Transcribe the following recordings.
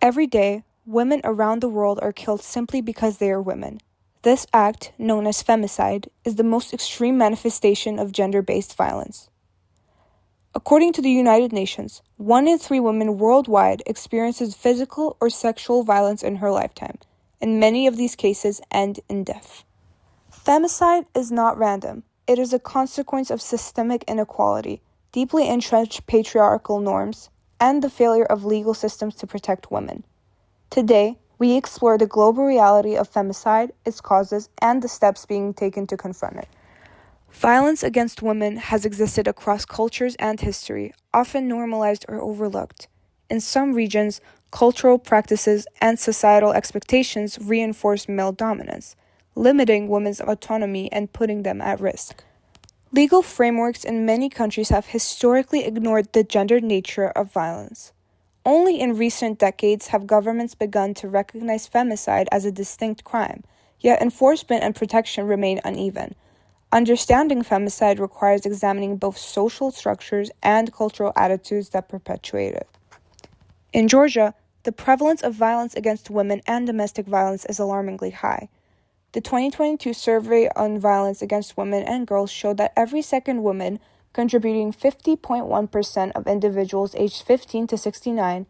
Every day, women around the world are killed simply because they are women. This act, known as femicide, is the most extreme manifestation of gender-based violence. According to the United Nations, 1 in 3 women worldwide experiences physical or sexual violence in her lifetime, and many of these cases end in death. Femicide is not random. It is a consequence of systemic inequality, deeply entrenched patriarchal norms, and the failure of legal systems to protect women. Today, we explore the global reality of femicide, its causes, and the steps being taken to confront it. Violence against women has existed across cultures and history, often normalized or overlooked. In some regions, cultural practices and societal expectations reinforce male dominance, limiting women's autonomy and putting them at risk. Legal frameworks in many countries have historically ignored the gendered nature of violence. Only in recent decades have governments begun to recognize femicide as a distinct crime, yet enforcement and protection remain uneven. Understanding femicide requires examining both social structures and cultural attitudes that perpetuate it. In Georgia, the prevalence of violence against women and domestic violence is alarmingly high. The 2022 survey on violence against women and girls showed that every second woman, contributing 50.1% of individuals aged 15 to 69,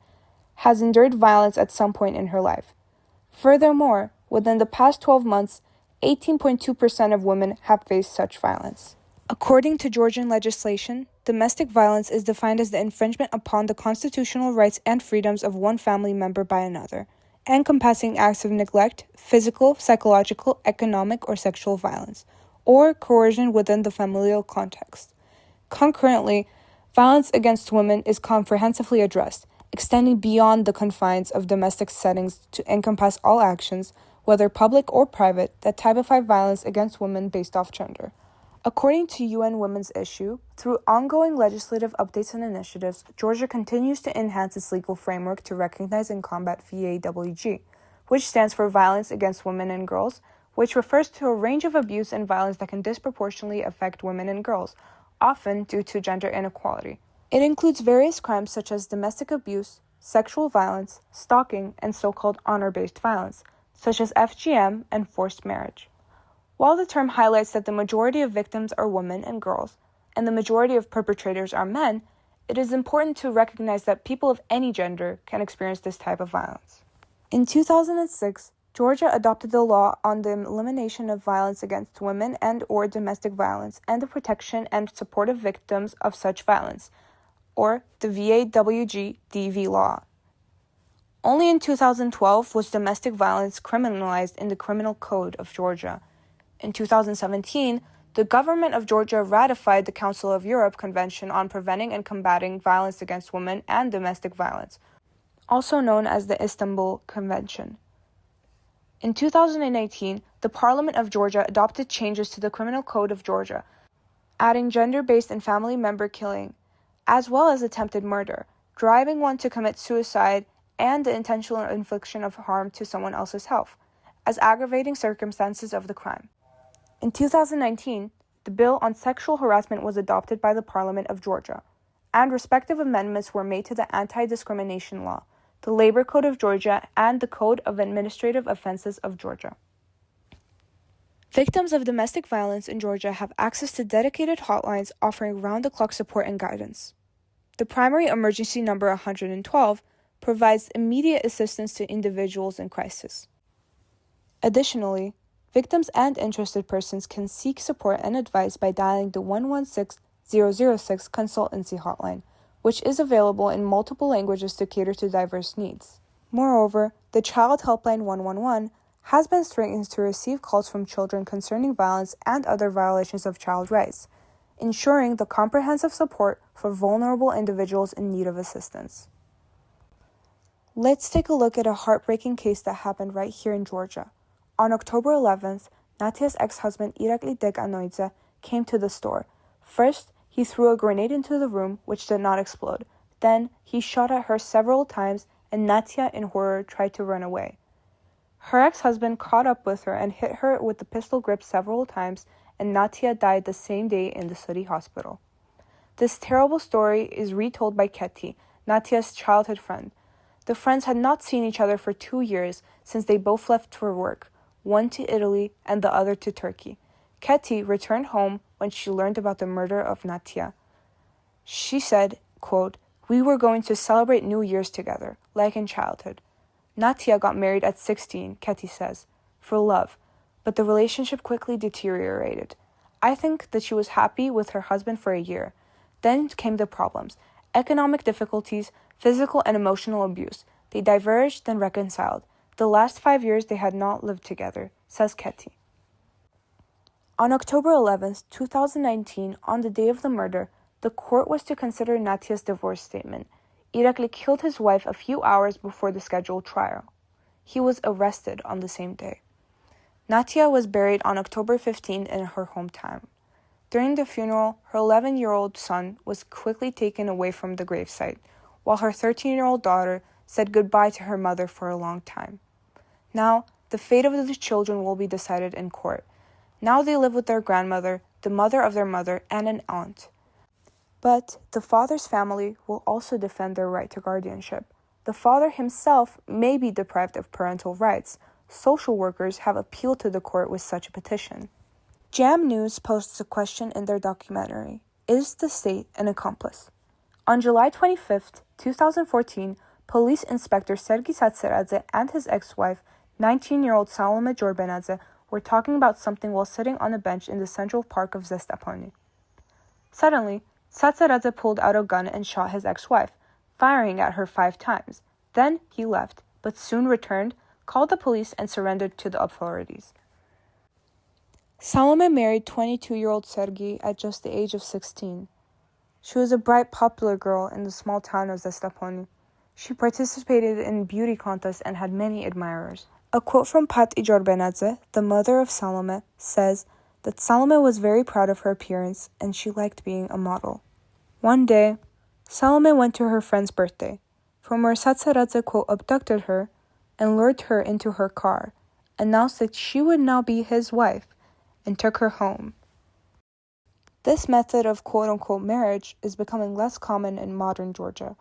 has endured violence at some point in her life. Furthermore, within the past 12 months, 18.2% of women have faced such violence. According to Georgian legislation, domestic violence is defined as the infringement upon the constitutional rights and freedoms of one family member by another, encompassing acts of neglect, physical, psychological, economic, or sexual violence, or coercion within the familial context. Concurrently, violence against women is comprehensively addressed, extending beyond the confines of domestic settings to encompass all actions, whether public or private, that typify violence against women based off gender. According to UN Women's Issue, through ongoing legislative updates and initiatives, Georgia continues to enhance its legal framework to recognize and combat VAWG, which stands for Violence Against Women and Girls, which refers to a range of abuse and violence that can disproportionately affect women and girls, often due to gender inequality. It includes various crimes such as domestic abuse, sexual violence, stalking, and so-called honor-based violence, such as FGM and forced marriage. While the term highlights that the majority of victims are women and girls, and the majority of perpetrators are men, it is important to recognize that people of any gender can experience this type of violence. In 2006, Georgia adopted the law on the elimination of violence against women and/or domestic violence and the protection and support of victims of such violence, or the VAWG-DV law. Only in 2012 was domestic violence criminalized in the Criminal Code of Georgia. In 2017, the government of Georgia ratified the Council of Europe Convention on Preventing and Combating Violence Against Women and Domestic Violence, also known as the Istanbul Convention. In 2018, the Parliament of Georgia adopted changes to the Criminal Code of Georgia, adding gender-based and family member killing, as well as attempted murder, driving one to commit suicide, and the intentional infliction of harm to someone else's health, as aggravating circumstances of the crime. In 2019, the bill on sexual harassment was adopted by the Parliament of Georgia, and respective amendments were made to the Anti-Discrimination Law, the Labor Code of Georgia, and the Code of Administrative Offenses of Georgia. Victims of domestic violence in Georgia have access to dedicated hotlines offering round-the-clock support and guidance. The primary emergency number 112 provides immediate assistance to individuals in crisis. Additionally, victims and interested persons can seek support and advice by dialing the 116006 consultancy hotline, which is available in multiple languages to cater to diverse needs. Moreover, the Child Helpline 111 has been strengthened to receive calls from children concerning violence and other violations of child rights, ensuring the comprehensive support for vulnerable individuals in need of assistance. Let's take a look at a heartbreaking case that happened right here in Georgia. On October 11th, Natia's ex-husband Irakli Dekanoidze came to the store. First, he threw a grenade into the room, which did not explode. Then, he shot at her several times, and Natia, in horror, tried to run away. Her ex-husband caught up with her and hit her with the pistol grip several times, and Natia died the same day in the city hospital. This terrible story is retold by Keti, Natia's childhood friend. The friends had not seen each other for 2 years since they both left for work, one to Italy and the other to Turkey. Keti returned home when she learned about the murder of Natia. She said, quote, "We were going to celebrate New Year's together, like in childhood. Natia got married at 16, Keti says, for love, but the relationship quickly deteriorated. I think that she was happy with her husband for a year. Then came the problems, economic difficulties, physical and emotional abuse. They diverged, then reconciled. The last 5 years they had not lived together," says Keti. On October 11th, 2019, on the day of the murder, the court was to consider Natia's divorce statement. Irakli killed his wife a few hours before the scheduled trial. He was arrested on the same day. Natia was buried on October 15 in her hometown. During the funeral, her 11-year-old son was quickly taken away from the gravesite, while her 13-year-old daughter said goodbye to her mother for a long time. Now, the fate of the children will be decided in court. Now they live with their grandmother, the mother of their mother, and an aunt. But the father's family will also defend their right to guardianship. The father himself may be deprived of parental rights. Social workers have appealed to the court with such a petition. Jam News posts a question in their documentary, "Is the state an accomplice?" On July 25, 2014, Police Inspector Sergi Satseradze and his ex-wife, 19-year-old Salome Jorbenadze, were talking about something while sitting on a bench in the central park of Zestaponi. Suddenly, Satseradze pulled out a gun and shot his ex-wife, firing at her 5 times. Then he left, but soon returned, called the police, and surrendered to the authorities. Salome married 22-year-old Sergi at just the age of 16. She was a bright, popular girl in the small town of Zestaponi. She participated in beauty contests and had many admirers. A quote from Pati Jorbenadze, the mother of Salome, says that Salome was very proud of her appearance and she liked being a model. One day, Salome went to her friend's birthday, from where Satseradze, quote, abducted her and lured her into her car, announced that she would now be his wife, and took her home. This method of quote-unquote marriage is becoming less common in modern Georgia.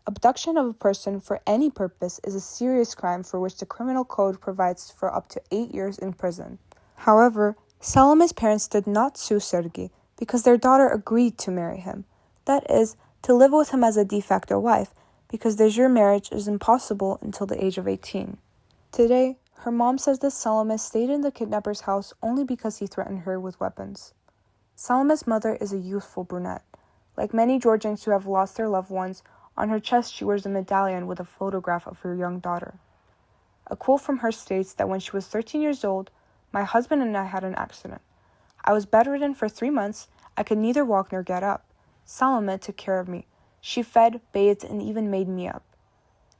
Abduction of a person for any purpose is a serious crime for which the criminal code provides for up to 8 years in prison. However, Salome's parents did not sue Sergi because their daughter agreed to marry him. That is, to live with him as a de facto wife, because de jure marriage is impossible until the age of 18. Today, her mom says that Salome stayed in the kidnapper's house only because he threatened her with weapons. Salome's mother is a youthful brunette. Like many Georgians who have lost their loved ones, on her chest she wears a medallion with a photograph of her young daughter. A quote from her states that when she was 13 years old, "My husband and I had an accident. I was bedridden for 3 months. I could neither walk nor get up. Salome took care of me. She fed, bathed, and even made me up."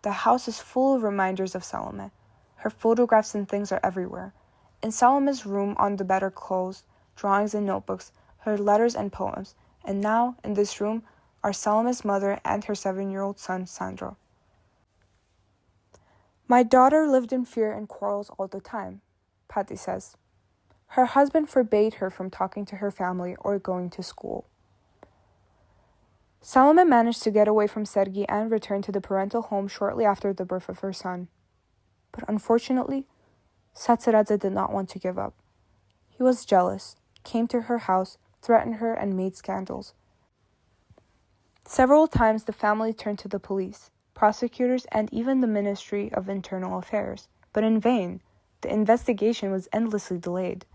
The house is full of reminders of Salome. Her photographs and things are everywhere. In Salome's room on the bed are clothes, drawings and notebooks, her letters and poems, and now, in this room, are Salome's mother and her 7-year-old son, Sandro. "My daughter lived in fear and quarrels all the time," Patti says. Her husband forbade her from talking to her family or going to school. Salome managed to get away from Sergi and return to the parental home shortly after the birth of her son. But unfortunately, Satseradze did not want to give up. He was jealous, came to her house, threatened her, and made scandals. Several times the family turned to the police, prosecutors, and even the Ministry of Internal Affairs, but in vain. The investigation was endlessly delayed.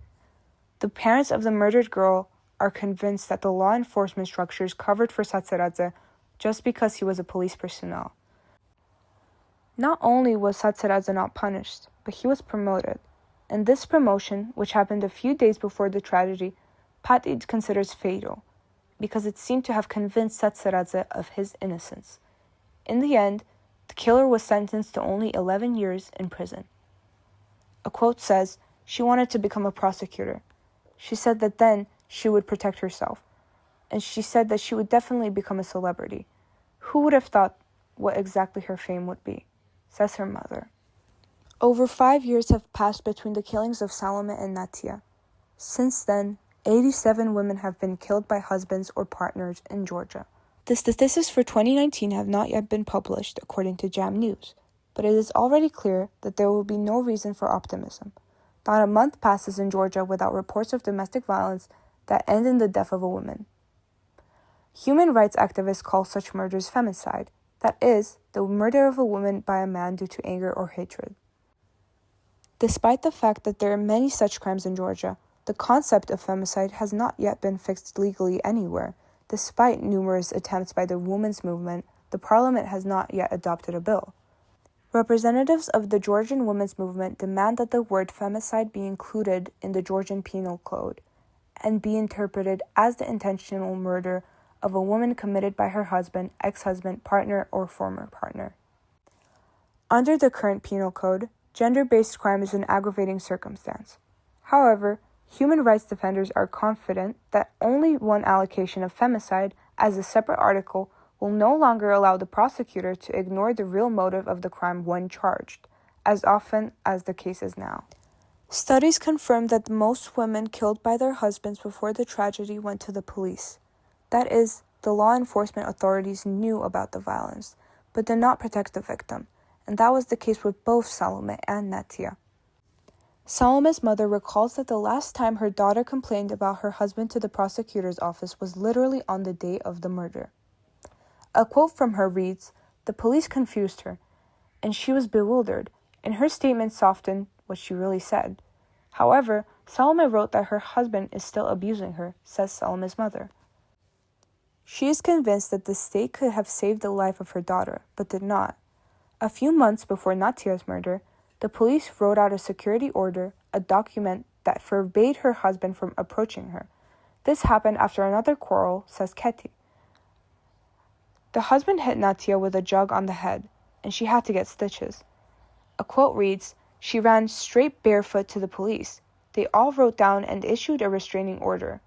The parents of the murdered girl are convinced that the law enforcement structures covered for Satseradze just because he was a police personnel. Not only was Satseradze not punished, but he was promoted. And this promotion, which happened a few days before the tragedy, Patti considers fatal, because it seemed to have convinced Satseradze of his innocence. In the end, the killer was sentenced to only 11 years in prison. A quote says, "She wanted to become a prosecutor. She said that then she would protect herself. And she said that she would definitely become a celebrity. Who would have thought what exactly her fame would be?" says her mother. Over 5 years have passed between the killings of Salome and Natia. Since then, 87 women have been killed by husbands or partners in Georgia. The statistics for 2019 have not yet been published, according to Jam News, but it is already clear that there will be no reason for optimism. Not a month passes in Georgia without reports of domestic violence that end in the death of a woman. Human rights activists call such murders femicide, that is, the murder of a woman by a man due to anger or hatred. Despite the fact that there are many such crimes in Georgia, the concept of femicide has not yet been fixed legally anywhere. Despite numerous attempts by the women's movement, the parliament has not yet adopted a bill. Representatives of the Georgian women's movement demand that the word femicide be included in the Georgian Penal Code and be interpreted as the intentional murder of a woman committed by her husband, ex-husband, partner, or former partner. Under the current penal code, gender-based crime is an aggravating circumstance. However, human rights defenders are confident that only one allocation of femicide as a separate article will no longer allow the prosecutor to ignore the real motive of the crime when charged, as often as the case is now. Studies confirm that most women killed by their husbands before the tragedy went to the police. That is, the law enforcement authorities knew about the violence, but did not protect the victim, and that was the case with both Salome and Natia. Salome's mother recalls that the last time her daughter complained about her husband to the prosecutor's office was literally on the day of the murder. A quote from her reads, "The police confused her, and she was bewildered, and her statement softened what she really said. However, Salome wrote that her husband is still abusing her," says Salome's mother. She is convinced that the state could have saved the life of her daughter, but did not. A few months before Natia's murder, the police wrote out a security order, a document that forbade her husband from approaching her. This happened after another quarrel, says Ketty. The husband hit Natia with a jug on the head, and she had to get stitches. A quote reads, "She ran straight barefoot to the police. They all wrote down and issued a restraining order."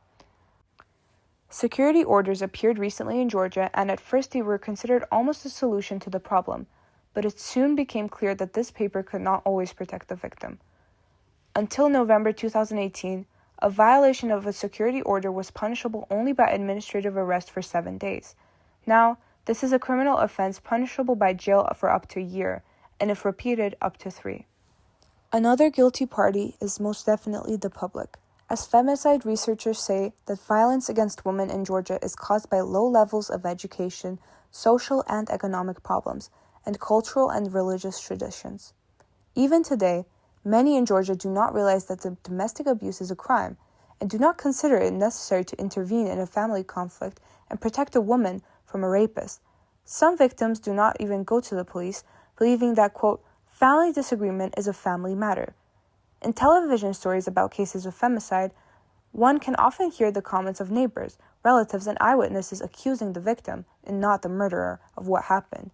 Security orders appeared recently in Georgia, and at first they were considered almost a solution to the problem, but it soon became clear that this paper could not always protect the victim. Until November 2018, a violation of a security order was punishable only by administrative arrest for 7 days. Now, this is a criminal offense punishable by jail for up to a year, and if repeated, up to 3. Another guilty party is most definitely the public, as femicide researchers say that violence against women in Georgia is caused by low levels of education, social and economic problems, and cultural and religious traditions. Even today, many in Georgia do not realize that the domestic abuse is a crime and do not consider it necessary to intervene in a family conflict and protect a woman from a rapist. Some victims do not even go to the police, believing that, quote, family disagreement is a family matter. In television stories about cases of femicide, one can often hear the comments of neighbors, relatives, and eyewitnesses accusing the victim, and not the murderer, of what happened.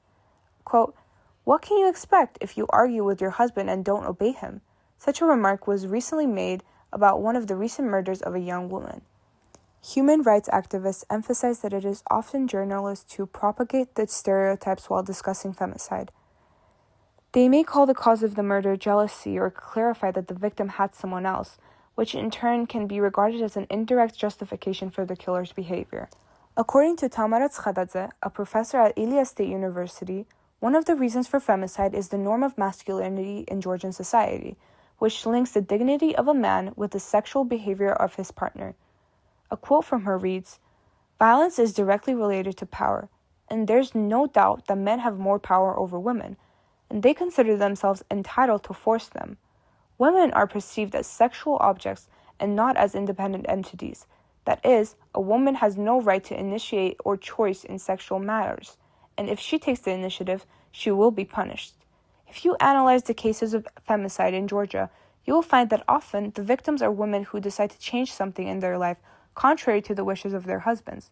Quote, "What can you expect if you argue with your husband and don't obey him?" Such a remark was recently made about one of the recent murders of a young woman. Human rights activists emphasize that it is often journalists who propagate the stereotypes while discussing femicide. They may call the cause of the murder jealousy or clarify that the victim had someone else, which in turn can be regarded as an indirect justification for the killer's behavior. According to Tamara Tskadadze, a professor at Ilia State University, one of the reasons for femicide is the norm of masculinity in Georgian society, which links the dignity of a man with the sexual behavior of his partner. A quote from her reads, "Violence is directly related to power, and there's no doubt that men have more power over women, and they consider themselves entitled to force them. Women are perceived as sexual objects and not as independent entities. That is, a woman has no right to initiate or choice in sexual matters, and if she takes the initiative, she will be punished." If you analyze the cases of femicide in Georgia, you will find that often the victims are women who decide to change something in their life contrary to the wishes of their husbands.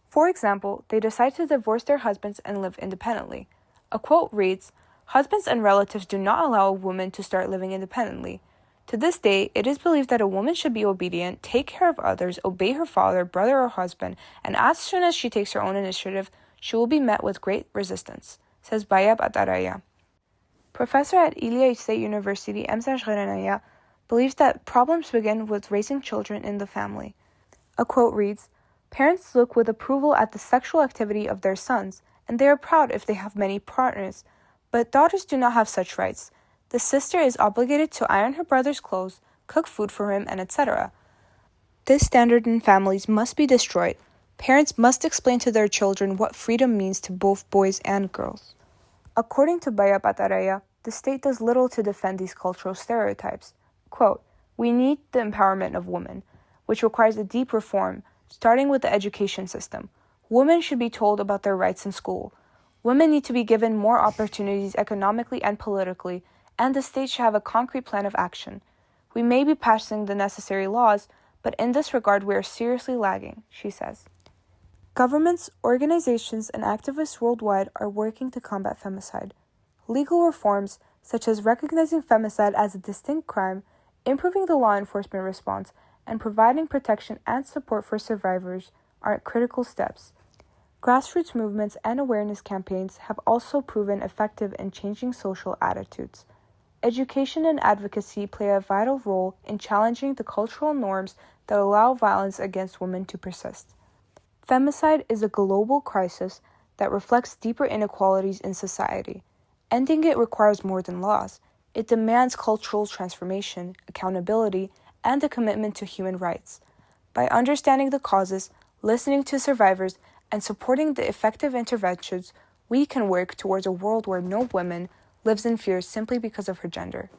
For example, they decide to divorce their husbands and live independently. A quote reads, "Husbands and relatives do not allow a woman to start living independently. To this day, it is believed that a woman should be obedient, take care of others, obey her father, brother, or husband, and as soon as she takes her own initiative, she will be met with great resistance," says Bayab Ataraya. Professor at Ilia State University, Emsaj believes that problems begin with raising children in the family. A quote reads, Parents look with approval at the sexual activity of their sons, and they are proud if they have many partners. But daughters do not have such rights. The sister is obligated to iron her brother's clothes, cook food for him, and etc. This standard in families must be destroyed. Parents must explain to their children what freedom means to both boys and girls. According to Baya Pataraya, the state does little to defend these cultural stereotypes. Quote, "We need the empowerment of women, which requires a deep reform, starting with the education system. Women should be told about their rights in school. Women need to be given more opportunities economically and politically, and the state should have a concrete plan of action. We may be passing the necessary laws, but in this regard we are seriously lagging," she says. Governments, organizations, and activists worldwide are working to combat femicide. Legal reforms, such as recognizing femicide as a distinct crime, improving the law enforcement response, and providing protection and support for survivors, are critical steps. Grassroots movements and awareness campaigns have also proven effective in changing social attitudes. Education and advocacy play a vital role in challenging the cultural norms that allow violence against women to persist. Femicide is a global crisis that reflects deeper inequalities in society. Ending it requires more than laws. It demands cultural transformation, accountability, and a commitment to human rights. By understanding the causes, listening to survivors, and supporting the effective interventions, we can work towards a world where no woman lives in fear simply because of her gender.